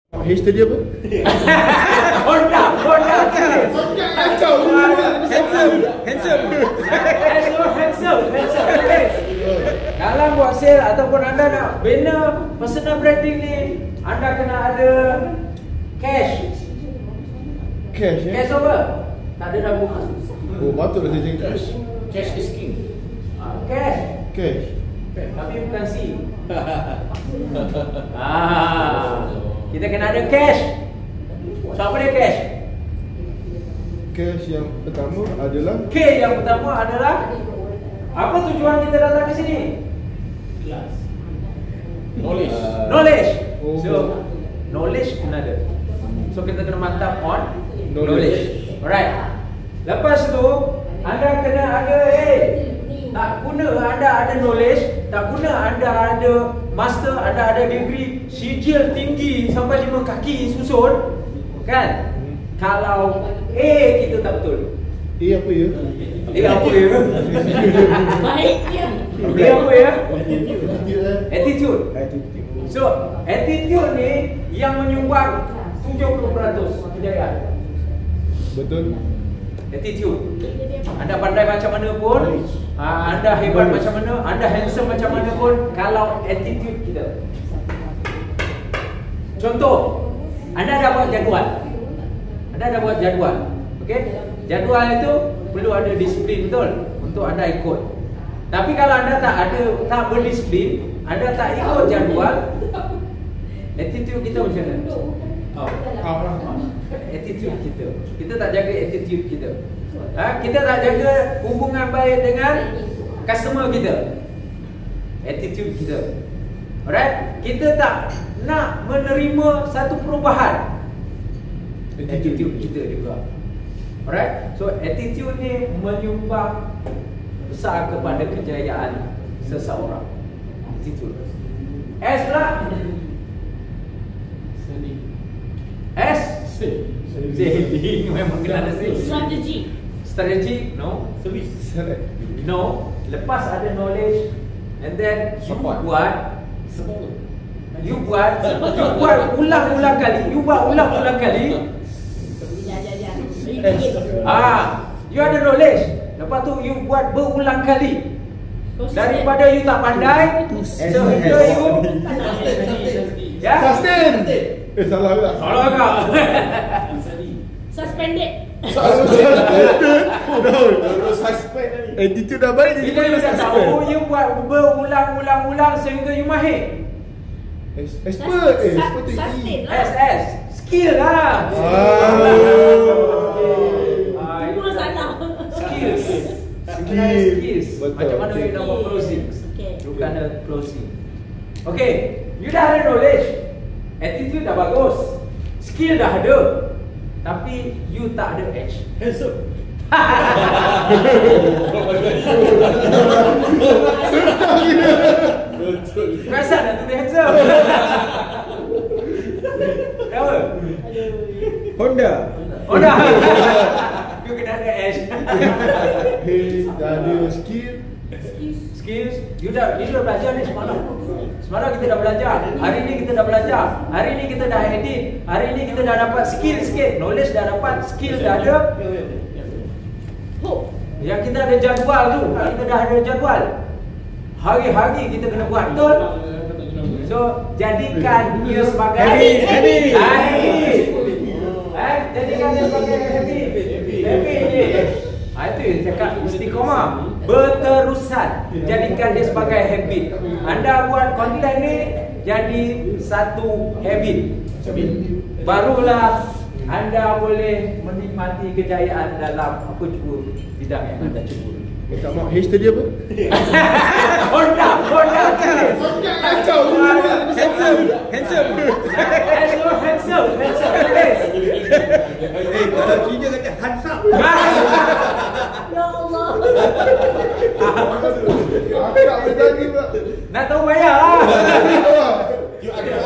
Hashtag dia apa? Honda. Kacau. Handsome. Okay. Dalam buat sale ataupun anda nak bina personal branding ni, anda kena ada cash. Cash Cash apa? Tak ada dah buka. Oh, patutlah dia cakap cash. Cash is king. Cash. Cash. Tapi bukan C. Kita kena ada cash. So apa dia cash? Cash yang pertama adalah K yang pertama adalah apa tujuan kita datang ke sini? Kelas. Knowledge. Knowledge. Oh. So knowledge kena ada. So kita kena mantap on Knowledge. Alright. Lepas tu anda kena ada tak guna anda ada knowledge, tak guna anda ada master, anda ada degree, sijil tinggi sampai 5 kaki susun, kan? Kalau A kita tak betul. apa ya? Apa ya? Baiknya. Apa ya? Attitude. Attitude. So, attitude ni yang menyumbang 70% kejayaan. Betul. Attitude. Anda pandai macam mana pun, anda hebat macam mana, anda handsome macam mana pun, kalau attitude kita. Contoh, anda dah buat jadual. Okey? Jadual itu perlu ada disiplin, betul? Untuk anda ikut. Tapi kalau anda tak berdisiplin, anda tak ikut jadual, attitude kita macam mana? Attitude kita tak jaga attitude kita. Kita tak jaga hubungan baik dengan customer kita. Attitude kita. Alright? Kita tak nak menerima satu perubahan. Attitude kita juga. Alright? So attitude ni menyumbang besar kepada kejayaan seseorang. Attitude. S pula. S. Saving memang kena ada saving. Strategi. No. Service. No. Lepas ada knowledge, and then you buat ulang-ulang kali. You ada knowledge. Lepas tu you buat berulang kali. Daripada you tak pandai, sehingga you Sustain. Salah pula. Salah agak. Suspended. Attitude dah baik jadi Bila you dah tahu, you buat berulang-ulang sehingga you mahir. Expert. Sustain lah. SS. Skill lah. Semua salah. Skills. Betul. Macam mana Okay. you nak buat closing? Okay. You kena closing. Okay, you dah ada knowledge, attitude dah bagus, skill dah ada, tapi you tak ada edge. Handsome. Perasan dah tulis handsome. Kenapa? Honda. You kena ada edge. Dah ada skill. Skills, you dah belajar ni semalam. Semalam kita dah belajar. Hari ni kita dah belajar. Hari ni kita dah edit. Hari ni kita dah dapat skill sikit. Knowledge dah dapat, skill dah ada. Yang kita ada jadual tu. Kita dah ada jadual. Hari-hari kita kena buat, betul? So, jadikan dia sebagai Habit. Jadikan dia sebagai habit je. Itu yang cakap istiqamah, berterusan. Jadikan dia sebagai habit. Anda buat konten ni jadi satu habit. Barulah anda boleh menikmati kejayaan dalam apa jua bidang yang anda cuba. Tak maaf, hashtag dia apa? Honda. Kacau. Handsome. Kalau Kina kata handsome. Ya Allah. Akak berjadi pula. Nak tahu bayar lah. You ada.